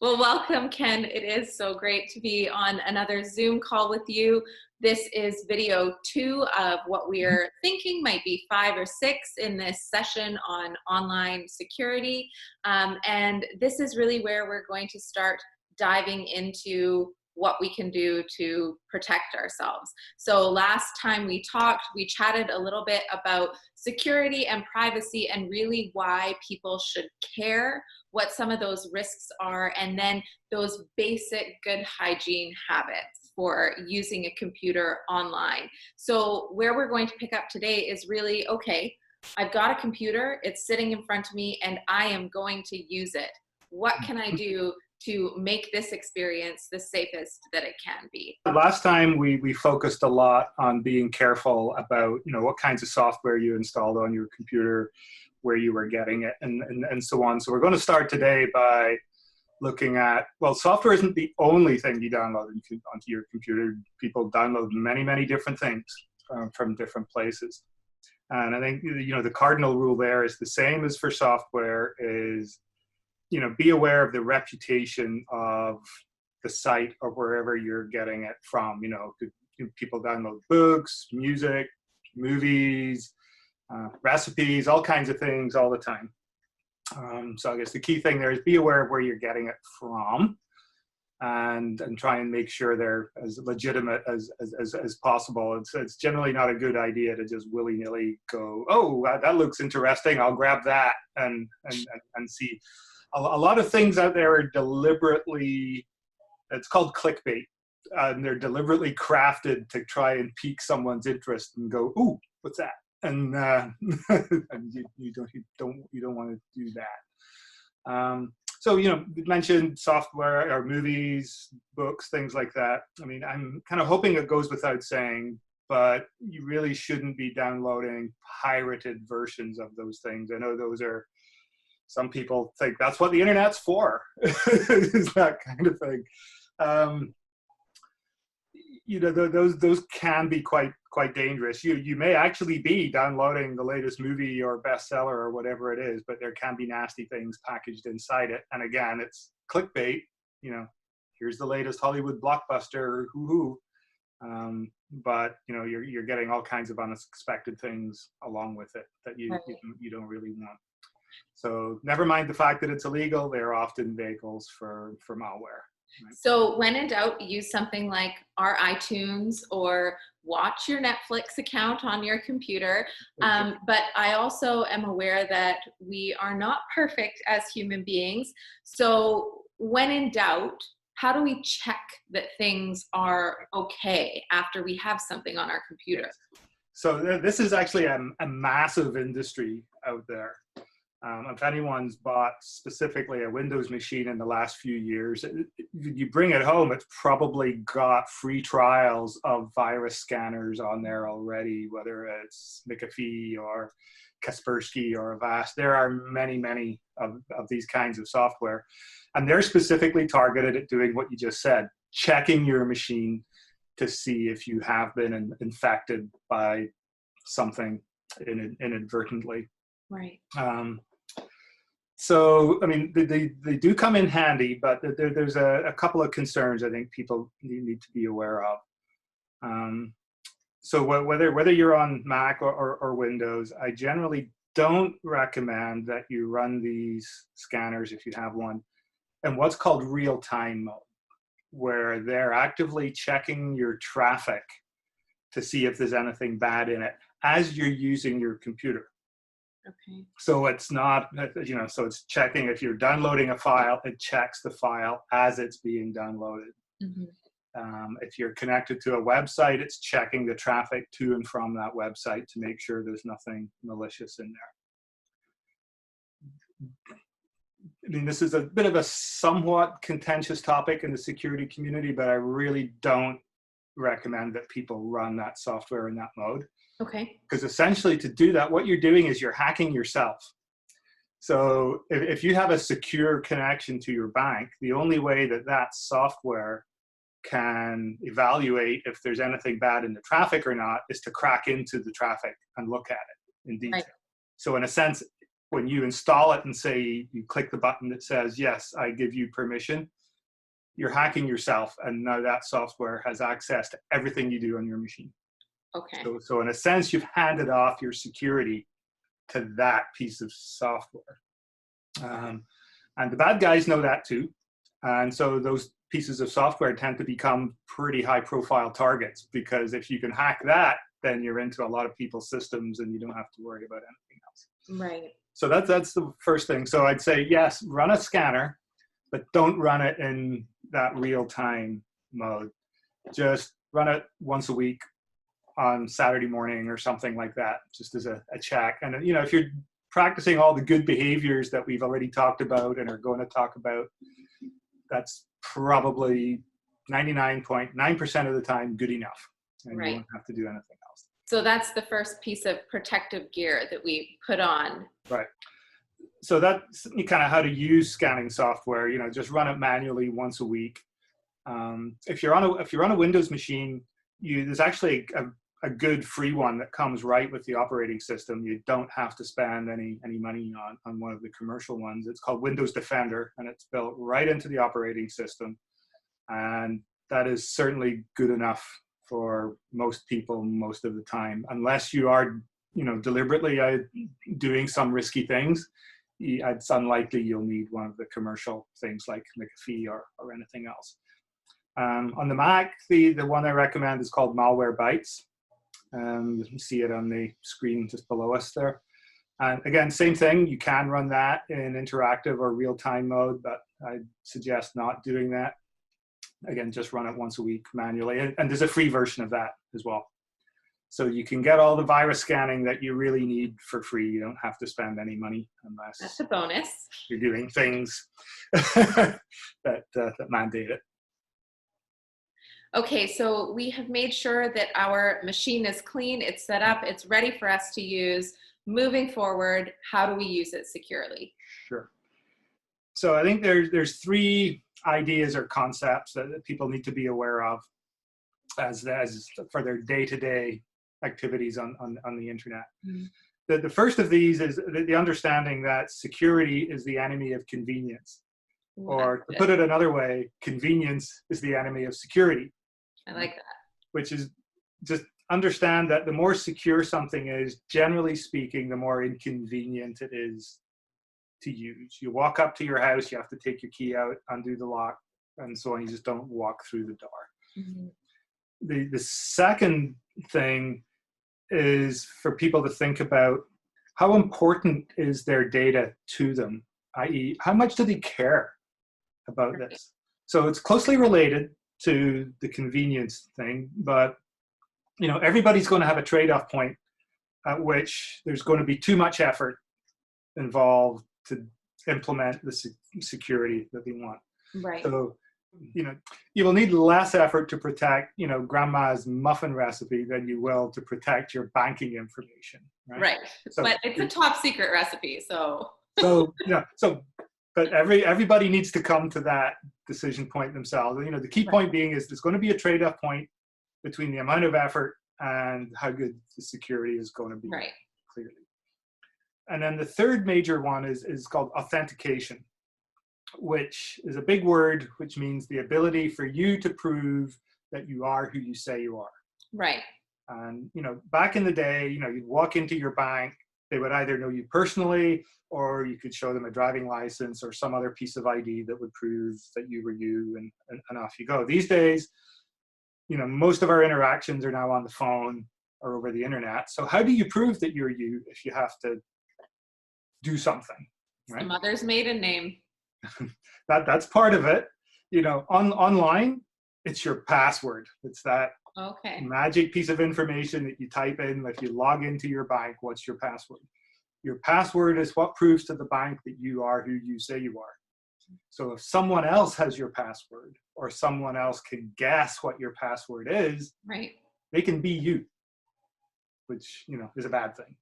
Well, welcome, Ken. It is so great to be on another Zoom call with you. This is video 2 of what we are thinking might be 5 or 6 in this session on online security. And this is really where we're going to start diving into what we can do to protect ourselves. So last time we talked, we chatted a little bit about security and privacy and really why people should care, what some of those risks are, and then those basic good hygiene habits for using a computer online. So where we're going to pick up today is really, okay, I've got a computer, it's sitting in front of me, and I am going to use it. What can I do to make this experience the safest that it can be? Last time we focused a lot on being careful about, what kinds of software you installed on your computer, where you were getting it, and so on. So we're going to start today by looking at, well, software isn't the only thing you download onto your computer. People download many, many different things from different places. And I think, the cardinal rule there is the same as for software is, be aware of the reputation of the site or wherever you're getting it from. People download books, music, movies, recipes, all kinds of things all the time. So I guess the key thing there is be aware of where you're getting it from and try and make sure they're as legitimate as possible. It's generally not a good idea to just willy-nilly go, oh, that looks interesting, I'll grab that and see. A lot of things out there are deliberately, it's called clickbait, and they're deliberately crafted to try and pique someone's interest and go, ooh, what's that? And, and you don't want to do that. So, you mentioned software or movies, books, things like that. I mean, I'm kind of hoping it goes without saying, but you really shouldn't be downloading pirated versions of those things. I know some people think that's what the internet's for, is that kind of thing. Those can be quite dangerous. You may actually be downloading the latest movie or bestseller or whatever it is, but there can be nasty things packaged inside it. And again, it's clickbait. Here's the latest Hollywood blockbuster, hoo-hoo. But you're getting all kinds of unexpected things along with it that you don't really want. So never mind the fact that it's illegal, they're often vehicles for malware. Right? So when in doubt, use something like our iTunes or watch your Netflix account on your computer. But I also am aware that we are not perfect as human beings. So when in doubt, how do we check that things are okay after we have something on our computer? So this is actually a massive industry out there. If anyone's bought specifically a Windows machine in the last few years, you bring it home, it's probably got free trials of virus scanners on there already, whether it's McAfee or Kaspersky or Avast. There are many, many of these kinds of software. And they're specifically targeted at doing what you just said, checking your machine to see if you have been infected by something inadvertently. Right. So, I mean, they do come in handy, but there's a couple of concerns I think people need to be aware of. So whether you're on Mac or Windows, I generally don't recommend that you run these scanners, if you have one, in what's called real-time mode, where they're actively checking your traffic to see if there's anything bad in it as you're using your computer. Okay. So it's not, so it's checking if you're downloading a file, it checks the file as it's being downloaded. Mm-hmm. If you're connected to a website, it's checking the traffic to and from that website to make sure there's nothing malicious in there. I mean, this is a bit of a somewhat contentious topic in the security community, but I really don't recommend that people run that software in that mode. Okay. Because essentially to do that, what you're doing is you're hacking yourself. So if you have a secure connection to your bank, the only way that software can evaluate if there's anything bad in the traffic or not is to crack into the traffic and look at it in detail. Right. So in a sense, when you install it and say you click the button that says, yes, I give you permission, you're hacking yourself, and now that software has access to everything you do on your machine. Okay. So in a sense, you've handed off your security to that piece of software. And the bad guys know that too. And so those pieces of software tend to become pretty high profile targets, because if you can hack that, then you're into a lot of people's systems and you don't have to worry about anything else. Right. So that's the first thing. So I'd say, yes, run a scanner, but don't run it in that real-time mode. Just run it once a week on Saturday morning or something like that, just as a check. And, you know, if you're practicing all the good behaviors that we've already talked about and are going to talk about, that's probably 99.9% of the time good enough. And you won't have to do anything else. So that's the first piece of protective gear that we put on. Right. So that's kind of how to use scanning software. You know, just run it manually once a week. If you're on a Windows machine, there's actually a good free one that comes right with the operating system. You don't have to spend any money on one of the commercial ones. It's called Windows Defender, and it's built right into the operating system. And that is certainly good enough for most people most of the time, unless you are, you know, deliberately doing some risky things. It's unlikely you'll need one of the commercial things like McAfee or anything else. On the Mac, the one I recommend is called Malwarebytes. You can see it on the screen just below us there. And again, same thing, you can run that in interactive or real-time mode, but I suggest not doing that. Again, just run it once a week manually. And there's a free version of that as well. So you can get all the virus scanning that you really need for free. You don't have to spend any money unless that's a bonus. You're doing things that mandate it. Okay, so we have made sure that our machine is clean, it's set up, it's ready for us to use. Moving forward, how do we use it securely? Sure. So I think there's three ideas or concepts that people need to be aware of as for their day-to-day activities on the internet. Mm-hmm. The first of these is the understanding that security is the enemy of convenience. Or to put it another way, convenience is the enemy of security. I like that. Which is just understand that the more secure something is, generally speaking, the more inconvenient it is to use. You walk up to your house, you have to take your key out, undo the lock, and so on. You just don't walk through the door. Mm-hmm. The second thing is for people to think about how important is their data to them, i.e., how much do they care about this? So it's closely related to the convenience thing, but you know, everybody's going to have a trade-off point at which there's going to be too much effort involved to implement the security that they want. Right. So, you know, you will need less effort to protect, you know, grandma's muffin recipe than you will to protect your banking information. Right. So, but it's a top secret recipe, so. But everybody needs to come to that decision point themselves. You know, the key point being is there's going to be a trade-off point between the amount of effort and how good the security is going to be. Right. Clearly. And then the third major one is called authentication, which is a big word, which means the ability for you to prove that you are who you say you are. Right. And, you know, back in the day, you know, you'd walk into your bank, they would either know you personally, or you could show them a driving license or some other piece of ID that would prove that you were you, and off you go. These days, you know, most of our interactions are now on the phone or over the internet. So how do you prove that you're you if you have to do something? Right? The mother's maiden name. That's part of it. You know, online, it's your password. It's that magic piece of information that you type in. If you log into your bank, what's your password? Your password is what proves to the bank that you are who you say you are. So if someone else has your password, or someone else can guess what your password is, right, they can be you, which, you know, is a bad thing.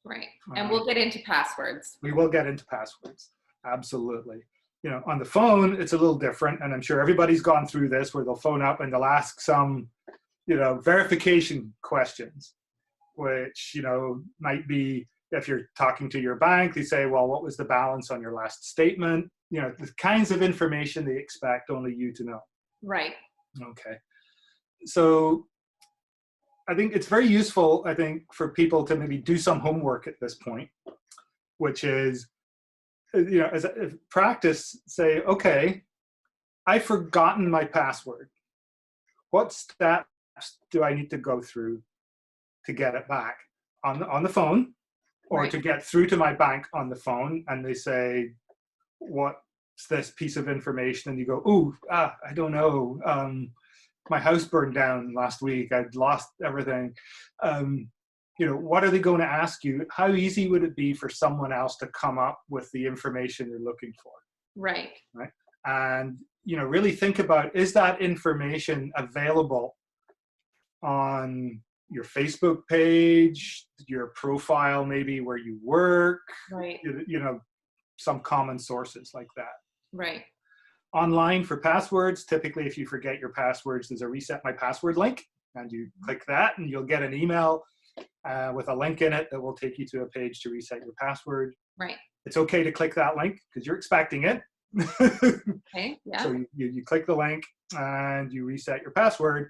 Right. And we'll get into passwords. We will get into passwords. Absolutely. You know, on the phone, it's a little different. And I'm sure everybody's gone through this where they'll phone up and they'll ask some, you know, verification questions, which, you know, might be, if you're talking to your bank, they say, well, what was the balance on your last statement? You know, the kinds of information they expect only you to know. Right. Okay. So I think it's very useful, I think, for people to maybe do some homework at this point, which is, you know, as a practice, say, okay, I've forgotten my password. What steps do I need to go through to get it back on the phone, or Right. to get through to my bank on the phone? And they say, what's this piece of information? And you go, I don't know. My house burned down last week. I'd lost everything. You know, what are they going to ask you? How easy would it be for someone else to come up with the information you're looking for? Right. Right. And, you know, really think about, is that information available on your Facebook page, your profile, maybe where you work, Right. you know, some common sources like that. Right. Online for passwords, typically if you forget your passwords, there's a reset my password link, and you click that and you'll get an email with a link in it that will take you to a page to reset your password. Right. It's okay to click that link because you're expecting it. Okay. Yeah. So you click the link and you reset your password,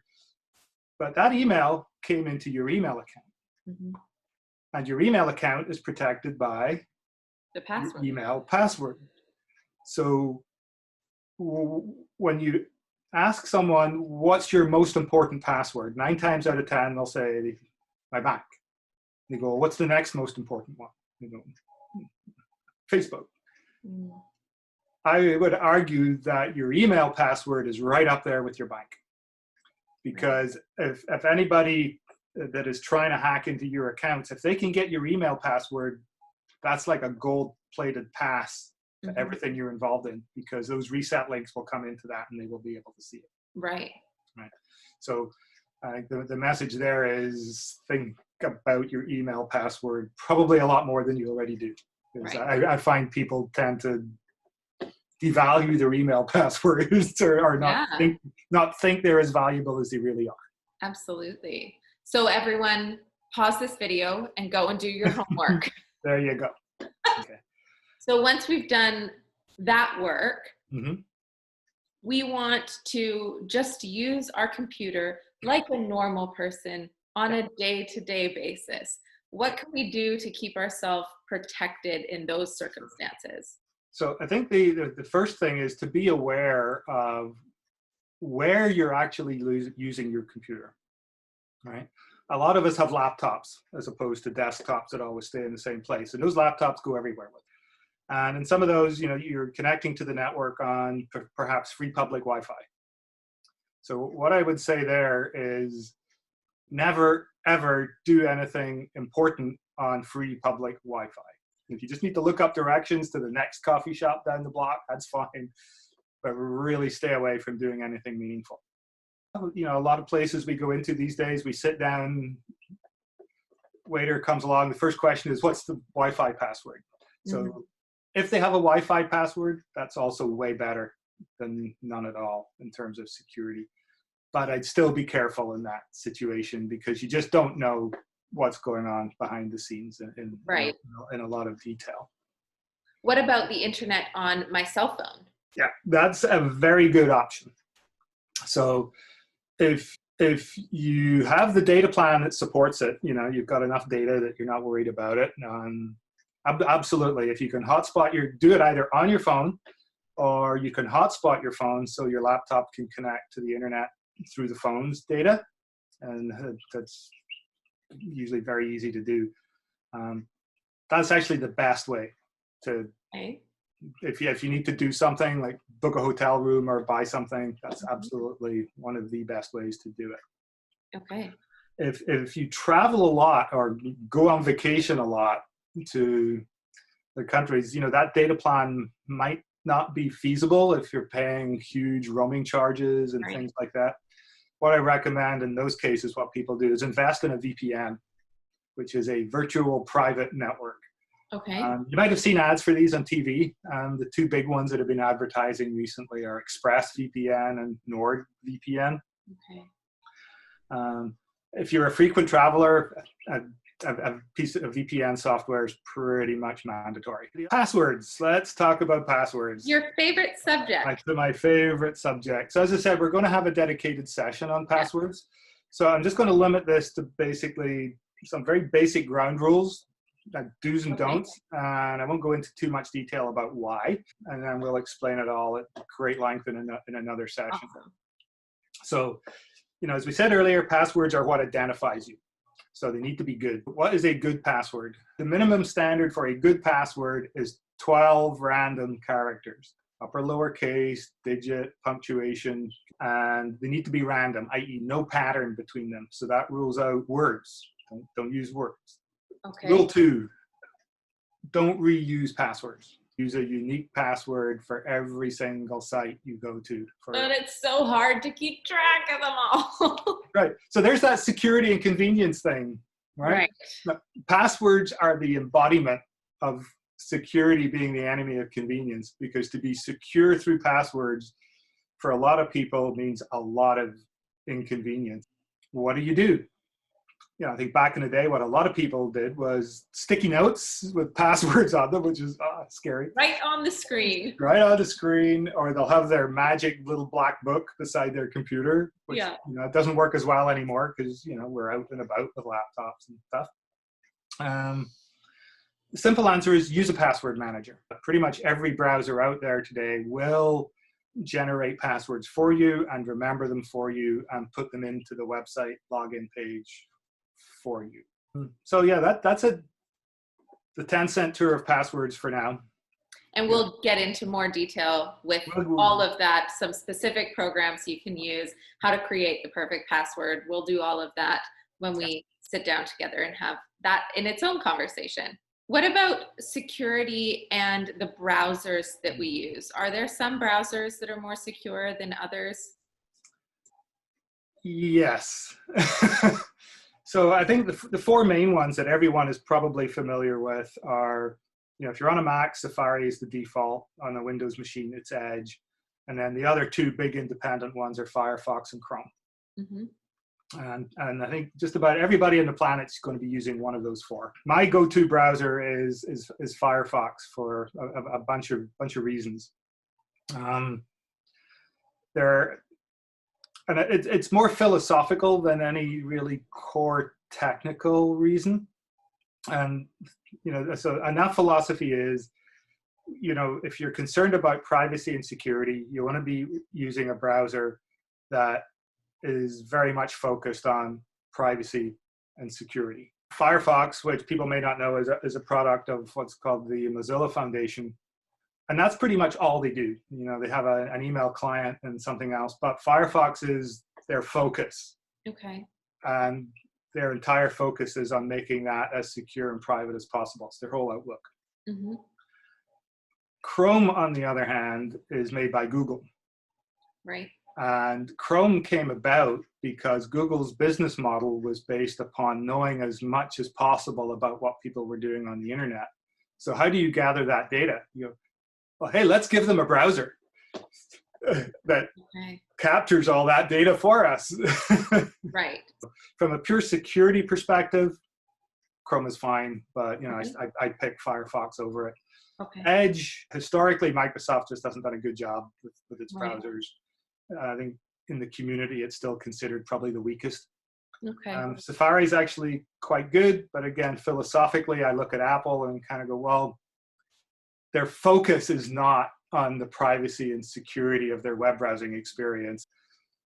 but that email came into your email account. Mm-hmm. And your email account is protected by The password. your email password. So when you ask someone, what's your most important password? 9 times out of 10, they'll say, my bank. They go, what's the next most important one? You go, Facebook. Mm. I would argue that your email password is right up there with your bank. Because if anybody that is trying to hack into your accounts, if they can get your email password, that's like a gold-plated pass to everything you're involved in, because those reset links will come into that and they will be able to see it. Right. Right. So the message there is, think about your email password probably a lot more than you already do. Because I find people tend to devalue their email passwords or not think they're as valuable as they really are. Absolutely. So everyone, pause this video and go and do your homework. There you go. Okay. So once we've done that work, Mm-hmm. we want to just use our computer like a normal person on a day-to-day basis. What can we do to keep ourselves protected in those circumstances? So I think the first thing is to be aware of where you're actually using your computer, right? A lot of us have laptops as opposed to desktops that always stay in the same place. And those laptops go everywhere with. And in some of those, you know, you're connecting to the network on perhaps free public Wi-Fi. So what I would say there is never, ever do anything important on free public Wi-Fi. If you just need to look up directions to the next coffee shop down the block, that's fine. But really stay away from doing anything meaningful. You know, a lot of places we go into these days, we sit down, waiter comes along, the first question is, what's the Wi-Fi password? So if they have a Wi-Fi password, that's also way better than none at all in terms of security. But I'd still be careful in that situation because you just don't know what's going on behind the scenes in a lot of detail. What about the internet on my cell phone? Yeah, that's a very good option. So if you have the data plan that supports it, you know, you've got enough data that you're not worried about it. Absolutely, if you can hotspot do it either on your phone, or you can hotspot your phone so your laptop can connect to the internet through the phone's data, and that's usually very easy to do. That's actually the best way to. Okay. If you need to do something like book a hotel room or buy something, that's absolutely one of the best ways to do it. Okay. If you travel a lot or go on vacation a lot to the countries, you know, that data plan might not be feasible if you're paying huge roaming charges and things like that. What I recommend in those cases, what people do is invest in a VPN, which is a virtual private network. Okay. You might have seen ads for these on TV. The two big ones that have been advertising recently are ExpressVPN and NordVPN. Okay. If you're a frequent traveler, a piece of VPN software is pretty much mandatory. Passwords. Let's talk about passwords. Your favorite subject. My favorite subject. So as I said, we're going to have a dedicated session on passwords. So I'm just going to limit this to basically some very basic ground rules, like do's and don'ts, and I won't go into too much detail about why, and then we'll explain it all at great length in another session. Awesome. So, as we said earlier, passwords are what identifies you. So they need to be good. What is a good password? The minimum standard for a good password is 12 random characters, upper lowercase, digit, punctuation, and they need to be random, i.e. no pattern between them. So that rules out words. Don't use words. Okay. Rule 2, don't reuse passwords. Use a unique password for every single site you go to. But it's so hard to keep track of them all. Right. So there's that security and convenience thing, right? Now, passwords are the embodiment of security being the enemy of convenience, because to be secure through passwords for a lot of people means a lot of inconvenience. What do? I think back in the day, what a lot of people did was sticky notes with passwords on them, which is scary. Right on the screen. Right on the screen, or they'll have their magic little black book beside their computer, which it doesn't work as well anymore because we're out and about with laptops and stuff. The simple answer is use a password manager. Pretty much every browser out there today will generate passwords for you and remember them for you and put them into the website login page for you. So yeah, that's the 10-cent tour of passwords for now. And we'll get into more detail with all of that, some specific programs you can use, how to create the perfect password. We'll do all of that when we sit down together and have that in its own conversation. What about security and the browsers that we use? Are there some browsers that are more secure than others? Yes. So I think the four main ones that everyone is probably familiar with are, if you're on a Mac, Safari is the default. On a Windows machine, it's Edge. And then the other two big independent ones are Firefox and Chrome. Mm-hmm. And I think just about everybody on the planet is going to be using one of those four. My go-to browser is Firefox for a bunch of reasons. And it's more philosophical than any really core technical reason. And, and that philosophy is, if you're concerned about privacy and security, you want to be using a browser that is very much focused on privacy and security. Firefox, which people may not know, is a product of what's called the Mozilla Foundation. And that's pretty much all they do. They have an email client and something else, but Firefox is their focus. Okay. And their entire focus is on making that as secure and private as possible. It's their whole outlook. Mm-hmm. Chrome, on the other hand, is made by Google. Right. And Chrome came about because Google's business model was based upon knowing as much as possible about what people were doing on the internet. So how do you gather that data? Well, hey, let's give them a browser that captures all that data for us. Right. From a pure security perspective, Chrome is fine, but I pick Firefox over it. Okay. Edge, historically, Microsoft just hasn't done a good job with its browsers. I think in the community, it's still considered probably the weakest. Okay. Safari is actually quite good, but again, philosophically, I look at Apple and kind of go, well, their focus is not on the privacy and security of their web browsing experience.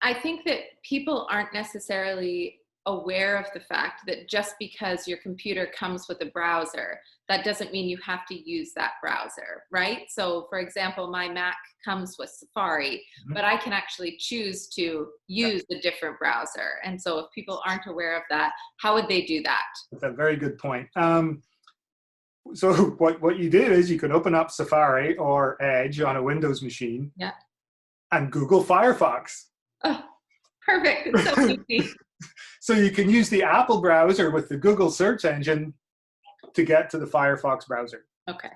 I think that people aren't necessarily aware of the fact that just because your computer comes with a browser, that doesn't mean you have to use that browser, right? So for example, my Mac comes with Safari, but I can actually choose to use a different browser. And so if people aren't aware of that, how would they do that? That's a very good point. So what you do is you can open up Safari or Edge on a Windows machine and Google Firefox. Oh, perfect. It's so easy. So you can use the Apple browser with the Google search engine to get to the Firefox browser. Okay.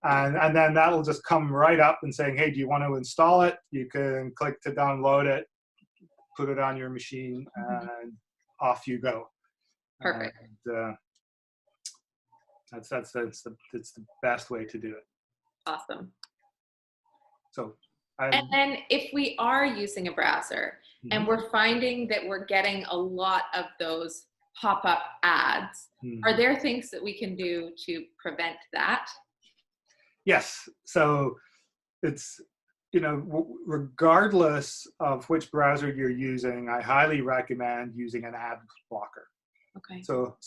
And then that'll just come right up and saying, hey, do you want to install it? You can click to download it, put it on your machine, and off you go. Perfect. It's the best way to do it. Awesome. So, And then if we are using a browser and we're finding that we're getting a lot of those pop-up ads, are there things that we can do to prevent that? Yes. So it's, regardless of which browser you're using, I highly recommend using an ad blocker. Okay. So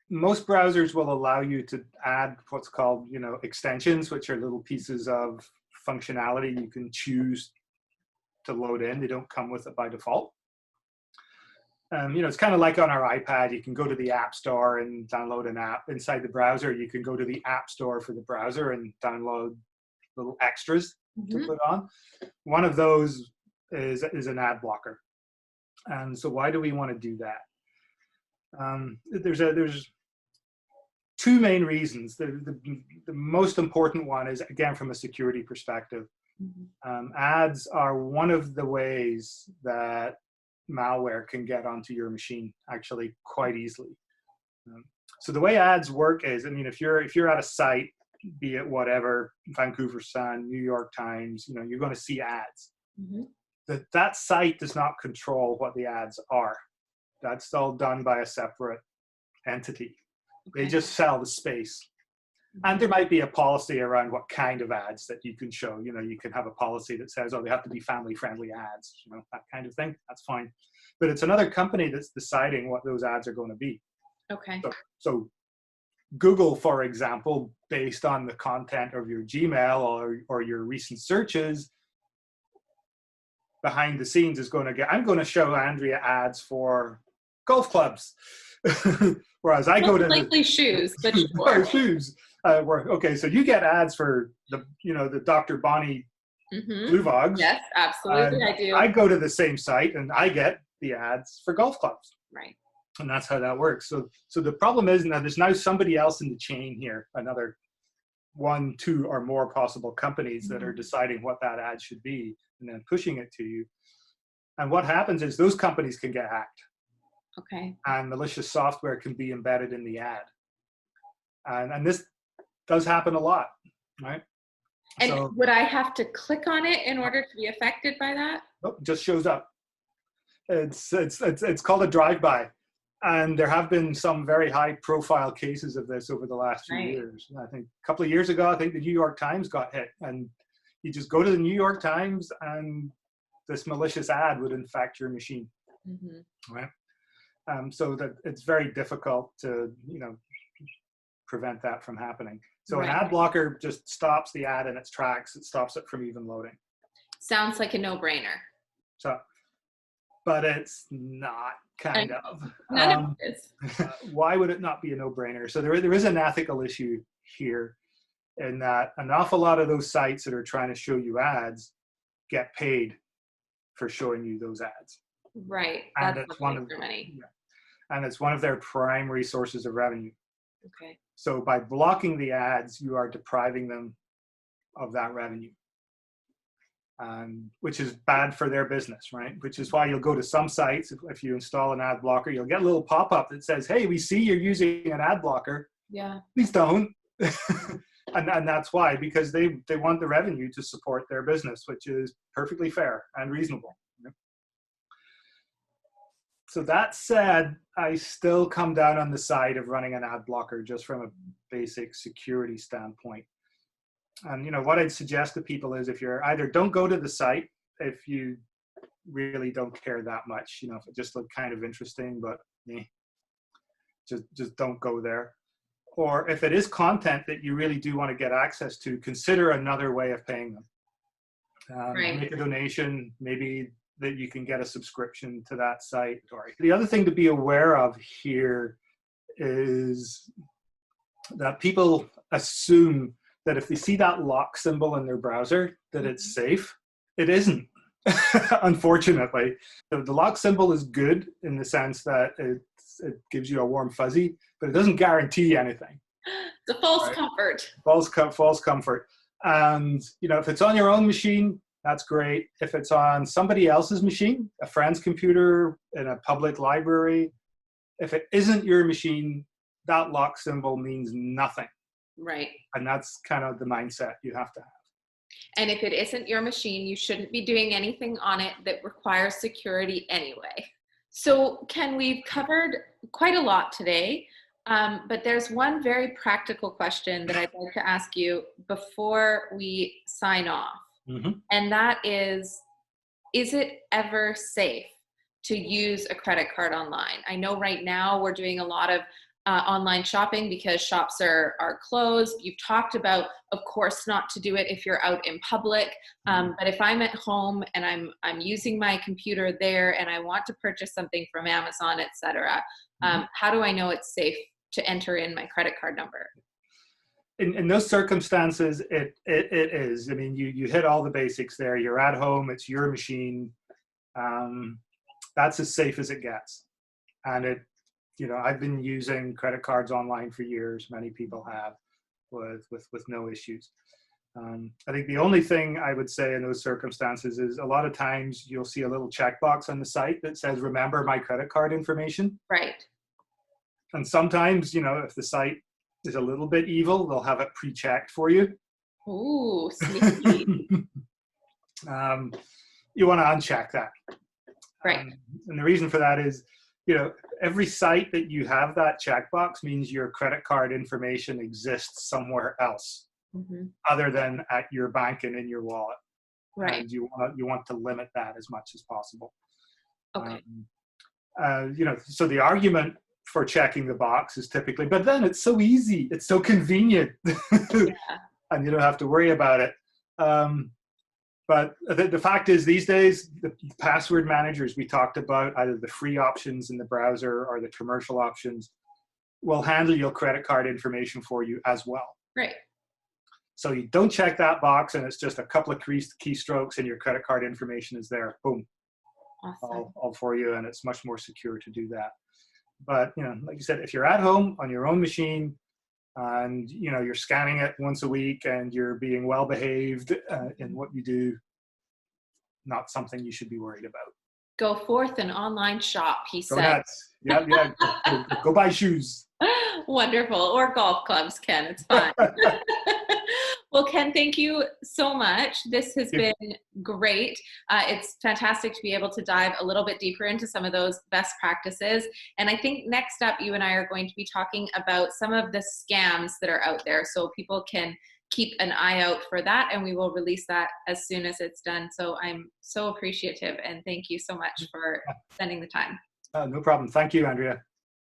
most browsers will allow you to add what's called, extensions, which are little pieces of functionality you can choose to load in. They don't come with it by default. It's kind of like on our iPad, you can go to the App Store and download an app. Inside the browser, you can go to the App Store for the browser and download little extras to put on. One of those is an ad blocker. And so why do we want to do that? There's two main reasons. The most important one is, again, from a security perspective. Ads are one of the ways that malware can get onto your machine actually quite easily. So the way ads work is, if you're at a site, be it whatever, Vancouver Sun, New York Times, you're going to see ads. That site does not control what the ads are. That's all done by a separate entity. Okay. They just sell the space. And there might be a policy around what kind of ads that you can show. You can have a policy that says, they have to be family-friendly ads, that kind of thing. That's fine. But it's another company that's deciding what those ads are going to be. Okay. So Google, for example, based on the content of your Gmail or your recent searches, behind the scenes is I'm going to show Andria ads for golf clubs. Whereas I go to likely shoes, but sure. shoes. So you get ads for the Dr. Bonnie Blue Vogs. Yes, absolutely, I do. I go to the same site and I get the ads for golf clubs. Right. And that's how that works. So the problem is now there's somebody else in the chain here, another 1, 2, or more possible companies that are deciding what that ad should be and then pushing it to you. And what happens is those companies can get hacked. Okay. And malicious software can be embedded in the ad. And this does happen a lot, right? And would I have to click on it in order to be affected by that? Nope, it just shows up. It's called a drive-by. And there have been some very high-profile cases of this over the last few years. I think a couple of years ago, I think the New York Times got hit. And you just go to the New York Times and this malicious ad would infect your machine, right? So that it's very difficult to, prevent that from happening. So an ad blocker just stops the ad in its tracks. It stops it from even loading. Sounds like a no-brainer. So, but it's not, kind of. None of it is. Why would it not be a no-brainer? So there is an ethical issue here in that an awful lot of those sites that are trying to show you ads get paid for showing you those ads. Right. And it's one of and it's one of their primary sources of revenue. Okay. So by blocking the ads, you are depriving them of that revenue, which is bad for their business, right? Which is why you'll go to some sites, if you install an ad blocker, you'll get a little pop-up that says, hey, we see you're using an ad blocker. Yeah. Please don't. and that's why, because they want the revenue to support their business, which is perfectly fair and reasonable. So that said, I still come down on the side of running an ad blocker just from a basic security standpoint. And what I'd suggest to people is if you're either don't go to the site if you really don't care that much, if it just looked kind of interesting, but just don't go there. Or if it is content that you really do want to get access to, consider another way of paying them. Make a donation, maybe that you can get a subscription to that site. The other thing to be aware of here is that people assume that if they see that lock symbol in their browser, that it's safe. It isn't, unfortunately. The lock symbol is good in the sense that it gives you a warm fuzzy, but it doesn't guarantee anything. It's a false comfort. False comfort. And, if it's on your own machine, that's great. If it's on somebody else's machine, a friend's computer in a public library, if it isn't your machine, that lock symbol means nothing. Right. And that's kind of the mindset you have to have. And if it isn't your machine, you shouldn't be doing anything on it that requires security anyway. So Ken, we've covered quite a lot today, but there's one very practical question that I'd like to ask you before we sign off. Mm-hmm. And that is it ever safe to use a credit card online? I know right now we're doing a lot of online shopping because shops are closed. You've talked about, of course, not to do it if you're out in public. But if I'm at home and I'm using my computer there and I want to purchase something from Amazon, etc., how do I know it's safe to enter in my credit card number? In those circumstances, it is. I mean, you hit all the basics there. You're at home. It's your machine. That's as safe as it gets. And I've been using credit cards online for years. Many people have, with no issues. I think the only thing I would say in those circumstances is a lot of times you'll see a little checkbox on the site that says, "Remember my credit card information." Right. And sometimes, if the site is a little bit evil, they'll have it pre-checked for you. Ooh, sneaky. You want to uncheck that. Right. And the reason for that is, every site that you have that checkbox means your credit card information exists somewhere else other than at your bank and in your wallet. Right. And you want to limit that as much as possible. Okay. So the argument for checking the box is typically, but then it's so easy, it's so convenient, and you don't have to worry about it. But the fact is, these days, the password managers we talked about, either the free options in the browser or the commercial options, will handle your credit card information for you as well. Right. So you don't check that box, and it's just a couple of keystrokes, and your credit card information is there. Boom. Awesome. All for you, and it's much more secure to do that. But, like you said, if you're at home on your own machine and, you're scanning it once a week and you're being well behaved in what you do, not something you should be worried about. Go forth and online shop, he said. Nuts. Yeah. Go buy shoes. Wonderful. Or golf clubs, Ken. It's fine. Well, Ken, thank you so much. This has been great. It's fantastic to be able to dive a little bit deeper into some of those best practices. And I think next up, you and I are going to be talking about some of the scams that are out there, so people can keep an eye out for that, and we will release that as soon as it's done. So I'm so appreciative, and thank you so much for spending the time. No problem. Thank you, Andrea.